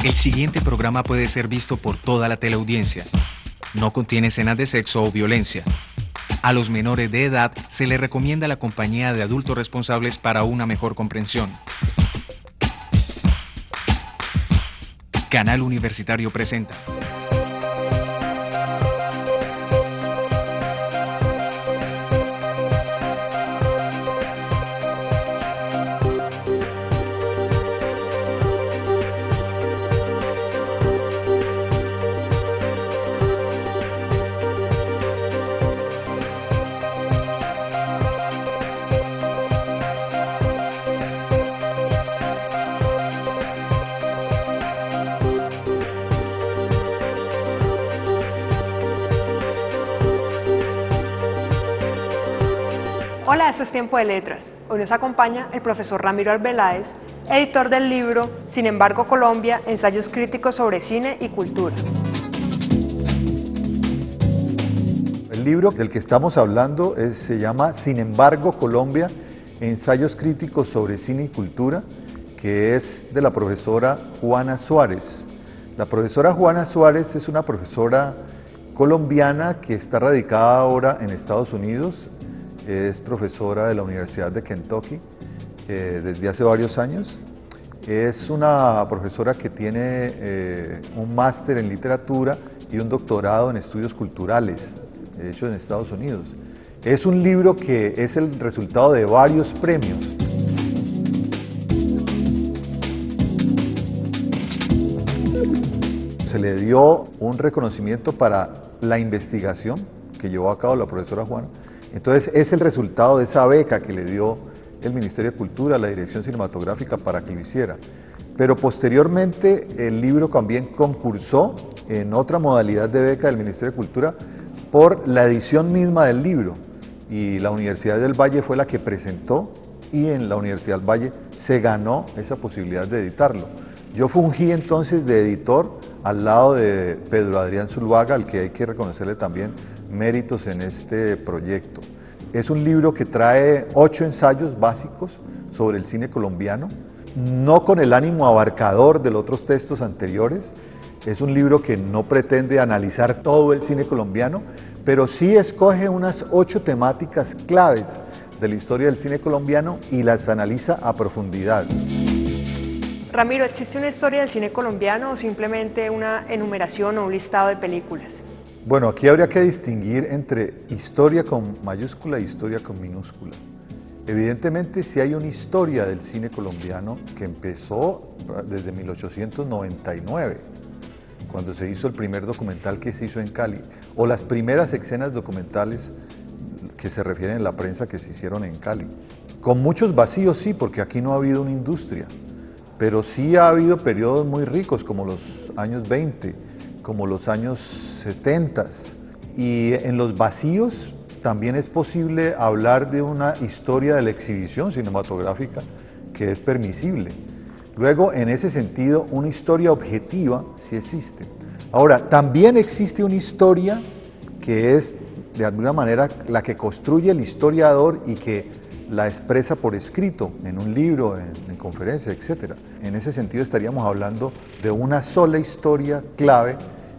El siguiente programa puede ser visto por toda la teleaudiencia. No contiene escenas de sexo o violencia. A los menores de edad se les recomienda la compañía de adultos responsables para una mejor comprensión. Canal Universitario presenta. Hola, esto es Tiempo de Letras. Hoy nos acompaña el profesor Ramiro Arbeláez, editor del libro Sin embargo Colombia, ensayos críticos sobre cine y cultura. El libro del que estamos hablando se llama Sin embargo Colombia, ensayos críticos sobre cine y cultura, que es de la profesora Juana Suárez. La profesora Juana Suárez es una profesora colombiana que está radicada ahora en Estados Unidos. Es profesora de la Universidad de Kentucky desde hace varios años. Es una profesora que tiene un máster en literatura y un doctorado en estudios culturales, hecho en Estados Unidos. Es un libro que es el resultado de varios premios. Se le dio un reconocimiento para la investigación que llevó a cabo la profesora Juana. Entonces es el resultado de esa beca que le dio el Ministerio de Cultura a la Dirección Cinematográfica para que lo hiciera. Pero posteriormente el libro también concursó en otra modalidad de beca del Ministerio de Cultura por la edición misma del libro. Y la Universidad del Valle fue la que presentó y en la Universidad del Valle se ganó esa posibilidad de editarlo. Yo fungí entonces de editor al lado de Pedro Adrián Zuluaga, al que hay que reconocerle también méritos en este proyecto. Es un libro que trae 8 ensayos básicos sobre el cine colombiano, no con el ánimo abarcador de los otros textos anteriores. Es un libro que no pretende analizar todo el cine colombiano, pero sí escoge unas 8 temáticas claves de la historia del cine colombiano y las analiza a profundidad. Ramiro, ¿existe una historia del cine colombiano o simplemente una enumeración o un listado de películas? Bueno, aquí habría que distinguir entre historia con mayúscula y historia con minúscula. Evidentemente sí hay una historia del cine colombiano que empezó desde 1899, cuando se hizo el primer documental que se hizo en Cali, o las primeras escenas documentales que se refieren en la prensa que se hicieron en Cali. Con muchos vacíos sí, porque aquí no ha habido una industria, pero sí ha habido periodos muy ricos como los años 20, como los años 70, y en los vacíos también es posible hablar de una historia de la exhibición cinematográfica que es permisible. Luego, en ese sentido, una historia objetiva sí existe. Ahora, también existe una historia que es, de alguna manera, la que construye el historiador y que la expresa por escrito, en un libro, en conferencia, etc. En ese sentido estaríamos hablando de una sola historia clave,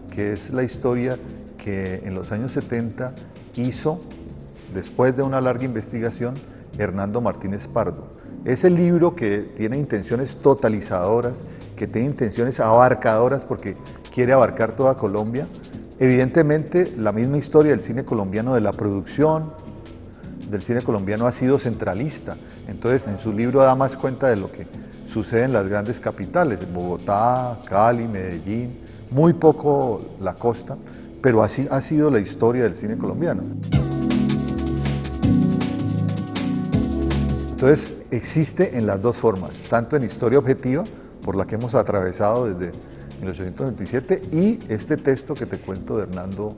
que es la historia que en los años 70 hizo, después de una larga investigación, Hernando Martínez Pardo. Es el libro que tiene intenciones totalizadoras, que tiene intenciones abarcadoras porque quiere abarcar toda Colombia. Evidentemente, la misma historia del cine colombiano, de la producción del cine colombiano, ha sido centralista. Entonces, en su libro da más cuenta de lo que sucede en las grandes capitales, en Bogotá, Cali, Medellín, muy poco la costa, pero así ha sido la historia del cine colombiano. Entonces, existe en las dos formas, tanto en historia objetiva, por la que hemos atravesado desde 1827, y este texto que te cuento de Hernando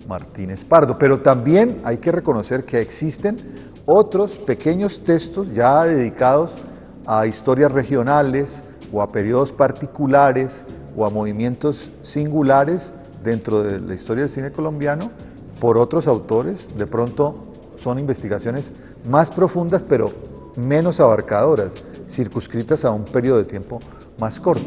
Martínez Pardo. Pero también hay que reconocer que existen otros pequeños textos ya dedicados a historias regionales o a periodos particulares o a movimientos singulares dentro de la historia del cine colombiano por otros autores. De pronto son investigaciones más profundas pero menos abarcadoras, circunscritas a un periodo de tiempo más corto.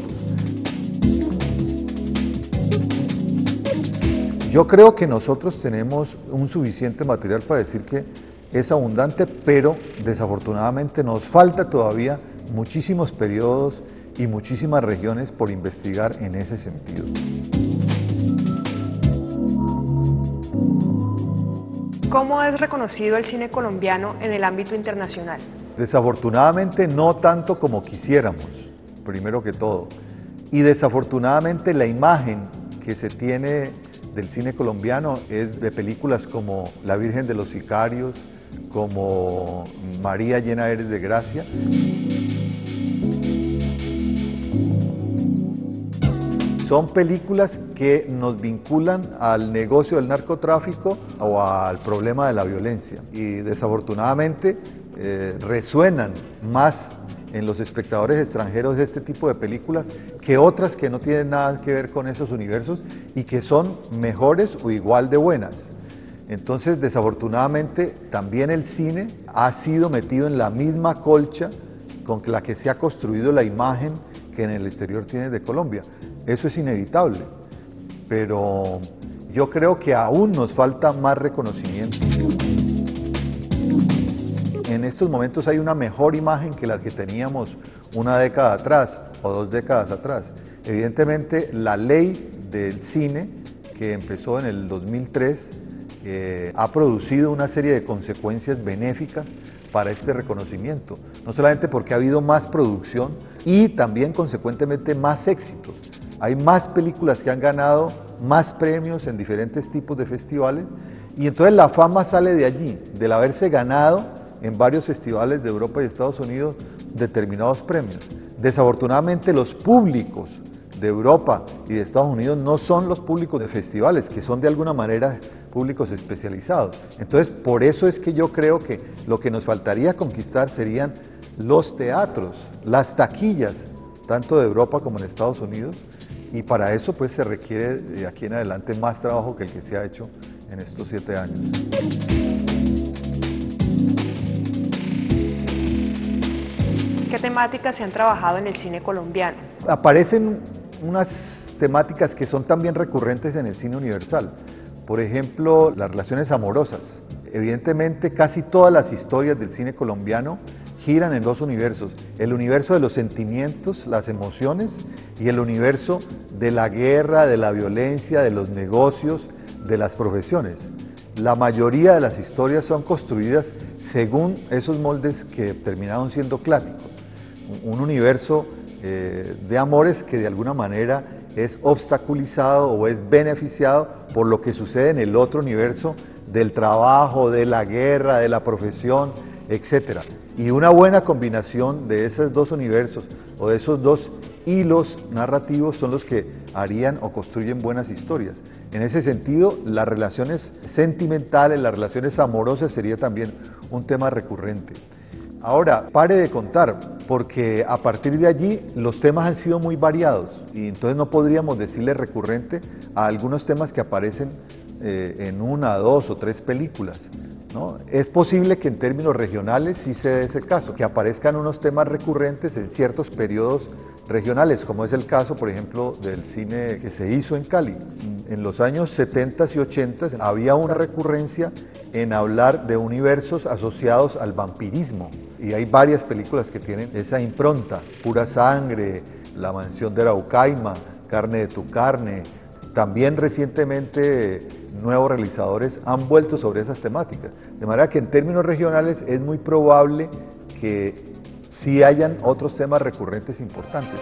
Yo creo que nosotros tenemos un suficiente material para decir que es abundante, pero desafortunadamente nos falta todavía muchísimos periodos y muchísimas regiones por investigar en ese sentido. ¿Cómo es reconocido el cine colombiano en el ámbito internacional? Desafortunadamente no tanto como quisiéramos, primero que todo. Y desafortunadamente la imagen que se tiene del cine colombiano es de películas como La Virgen de los Sicarios, como María llena eres de gracia. Son películas que nos vinculan al negocio del narcotráfico o al problema de la violencia y desafortunadamente resuenan más en los espectadores extranjeros este tipo de películas que otras que no tienen nada que ver con esos universos y que son mejores o igual de buenas. Entonces, desafortunadamente, también el cine ha sido metido en la misma colcha con la que se ha construido la imagen que en el exterior tiene de Colombia. Eso es inevitable, pero yo creo que aún nos falta más reconocimiento. En estos momentos hay una mejor imagen que la que teníamos una década atrás o 2 décadas atrás. Evidentemente, la ley del cine, que empezó en el 2003, ha producido una serie de consecuencias benéficas para este reconocimiento, no solamente porque ha habido más producción y también consecuentemente más éxitos. Hay más películas que han ganado más premios en diferentes tipos de festivales y entonces la fama sale de allí, del haberse ganado en varios festivales de Europa y Estados Unidos determinados premios. Desafortunadamente los públicos de Europa y de Estados Unidos no son los públicos de festivales, que son de alguna manera públicos especializados. Entonces, por eso es que yo creo que lo que nos faltaría conquistar serían los teatros, las taquillas, tanto de Europa como en Estados Unidos, y para eso pues se requiere de aquí en adelante más trabajo que el que se ha hecho en estos 7 años. ¿Qué temáticas se han trabajado en el cine colombiano? Aparecen unas temáticas que son también recurrentes en el cine universal. Por ejemplo, las relaciones amorosas. Evidentemente, casi todas las historias del cine colombiano giran en 2 universos. El universo de los sentimientos, las emociones, y el universo de la guerra, de la violencia, de los negocios, de las profesiones. La mayoría de las historias son construidas según esos moldes que terminaron siendo clásicos. Un universo de amores que de alguna manera es obstaculizado o es beneficiado por lo que sucede en el otro universo del trabajo, de la guerra, de la profesión, etc. Y una buena combinación de esos 2 universos o de esos 2 hilos narrativos son los que harían o construyen buenas historias. En ese sentido, las relaciones sentimentales, las relaciones amorosas sería también un tema recurrente. Ahora, pare de contar, porque a partir de allí los temas han sido muy variados y entonces no podríamos decirle recurrente a algunos temas que aparecen en 1, 2 o 3 películas, ¿no? Es posible que en términos regionales sí se dé ese caso, que aparezcan unos temas recurrentes en ciertos periodos regionales, como es el caso, por ejemplo, del cine que se hizo en Cali. En los años 70 y 80 había una recurrencia en hablar de universos asociados al vampirismo, y hay varias películas que tienen esa impronta: Pura Sangre, La Mansión de Araucaima, Carne de tu carne. También recientemente nuevos realizadores han vuelto sobre esas temáticas, de manera que en términos regionales es muy probable que sí hayan otros temas recurrentes importantes.